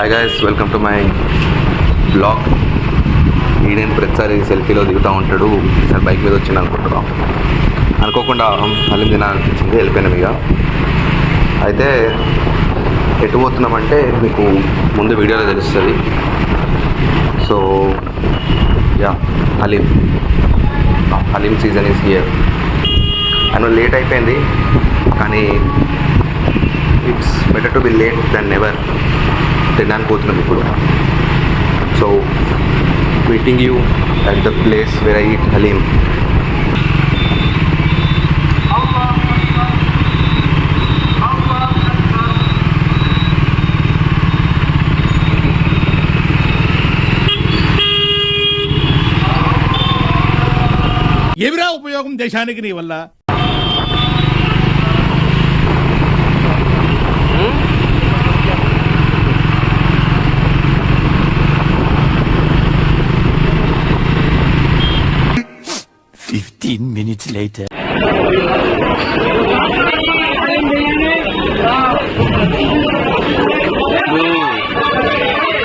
Hi guys, welcome to my blog. ఈడేం ప్రతిసారి సెల్ఫీలో దిగుతూ ఉంటాడు. ఈసారి బైక్ మీద వచ్చింది అనుకుంటున్నాం. అనుకోకుండా హలీం తినాలనిపించింది, వెళ్ళిపోయినాం. ఇక అయితే ఎటు పోతున్నామంటే మీకు ముందు వీడియోలో తెలుస్తుంది. So yeah, haleem season is here. And late అయిపోయింది, కానీ it's better to be late than never. తినడానికి పోతున్నాం ఇప్పుడు. So meeting you at the place where I eat haleem. ఏమిరా ఉపయోగం దేశానికి నీ వల్ల? minutes later.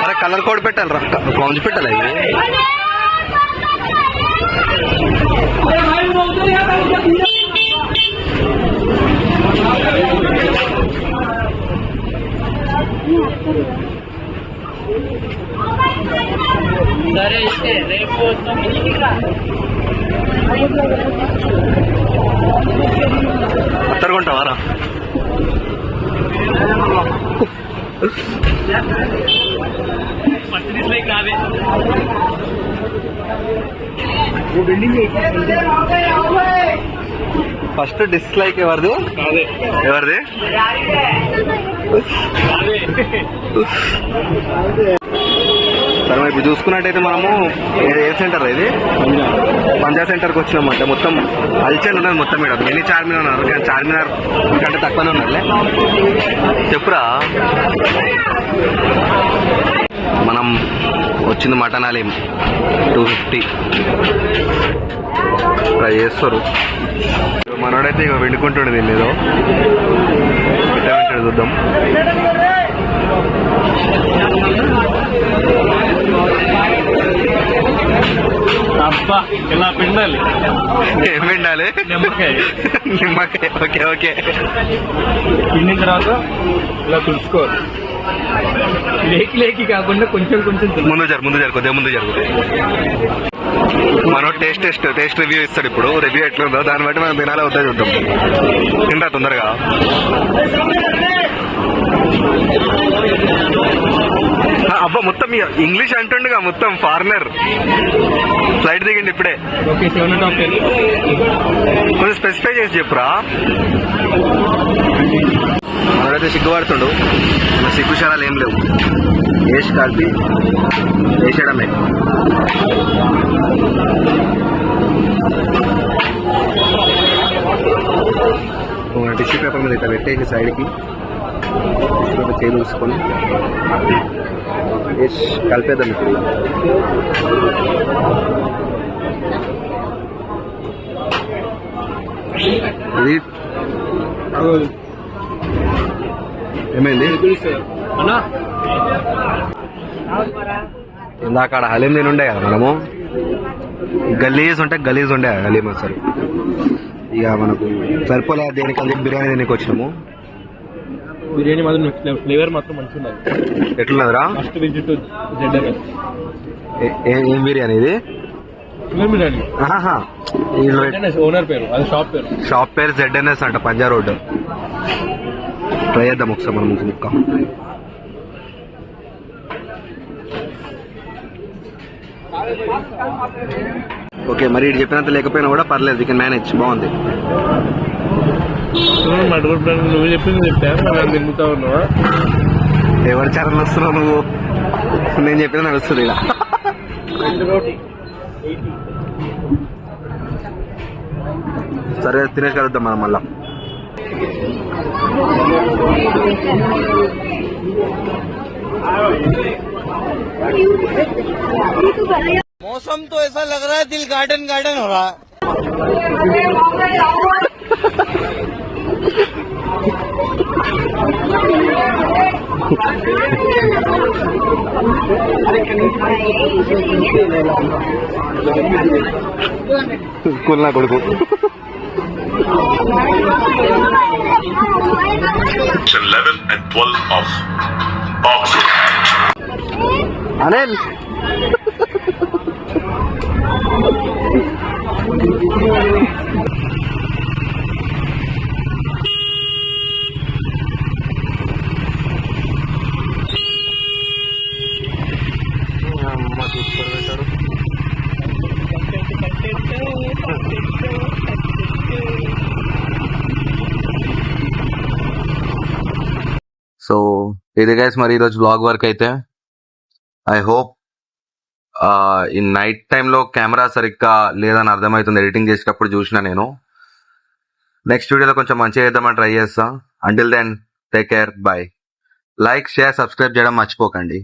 అరే కలర్ కోడ్ పెట్టాలి రా, కాంజ్ పెట్టాలి. అత్తరుకుంటావారా? ఫస్ట్ డిస్లైక్ ఎవరిది? సరే, ఇప్పుడు చూసుకున్నట్టయితే మనము ఏ సెంటర్ ఇది పంజా సెంటర్కి వచ్చినామంటే మొత్తం హల్చల్ ఉన్నది. మొత్తం ఇక్కడ మినీ చార్మినార్ ఉన్నారు, కానీ చార్మినార్ కంటే తక్కువనే ఉన్నారులే. చెప్పురా. మనం వచ్చింది మటన్ హలీం 250 ట్రై చేస్తారు. మనోడైతే ఇక వండుకుంటుండే దీన్ని ఏదో వింటాడు, చూద్దాం. అబ్బా, ఇలా పిండాలి. ఏం పిండాలి? నిమ్మకాయ. Okay okay. పిండిన తర్వాత ఇలా తుడుచుకోవాలి. లేకి కాకుండా కొంచెం ముందు జరుగు, కొద్దిగా ముందు జరుగు. మనం టేస్ట్ రివ్యూ ఇస్తాడు. ఇప్పుడు రివ్యూ ఎట్లుందో దాన్ని బట్టి మనం తినాలి వద్దా చూద్దాం. తింటా తొందరగా. అబ్బా, మొత్తం ఇంగ్లీష్ అంటుండగా, మొత్తం ఫారినర్. ఫ్లైట్ దిగండి ఇప్పుడే. కొంచెం స్పెసిఫై చేసి చెప్పురా. మనైతే సిగ్గుపడుతుండు, మన సిగ్గుశారాలు ఏం లేవు. వేసి కలిపి వేసేయడమే. టిష్యూ పేపర్ మీద ఇట్లా పెట్టేసి సైడ్కి చేయి చూసుకొని వేసి కలిపేద్దాం. ఇప్పుడు ఇది ఏమైంది? ఇందాక హలీం తిని ఉండే కదా మనము. గలీజ్ ఉండే హలీం అసలు. ఇక మనకు సరిపోలే, దేనికల్లి బిర్యానీ తినకి వచ్చినాము. బిర్యానీ మాత్రం ఫ్లేవర్ మాత్రం మంచిగా ఎట్లున్నదిరా? ఏం బిర్యానీ ఇది? బిర్యానీ ఓనర్ పేరు, అది షాప్ పేరు ZNS అంట, పంజా రోడ్. ట్రై చేద్దాం ఒకసారి మనం ముక్క. ఓకే, మరి ఇటు చెప్పినంత లేకపోయినా కూడా పర్లేదు, ఇక మేనేజ్ బాగుంది. నువ్వు చెప్పింది తిరుగుతా ఉన్నావా? ఎవరి ఛానల్ వస్తున్నావు నువ్వు? నేను చెప్పిన నడుస్తుంది ఇలా. సరే, తినేసి కలుద్దాం మనం మళ్ళా. मौसम तो ऐसा लग रहा है दिल गार्डन हो रहा है. స్కూల్ నా కొడుకు Section 11 and 12 of boxing. Anil so ఇది గైస్ మరి ఈరోజు బ్లాగ్ వర్క్ అయితే ఐ హోప్ ఈ నైట్ టైంలో కెమెరా సరిగ్గా లేదని అర్థమవుతుంది ఎడిటింగ్ చేసేటప్పుడు చూసిన నేను నెక్స్ట్ వీడియోలో కొంచెం మంచిగా చేద్దామని ట్రై చేస్తా until then take care bye like share subscribe చేయడం మర్చిపోకండి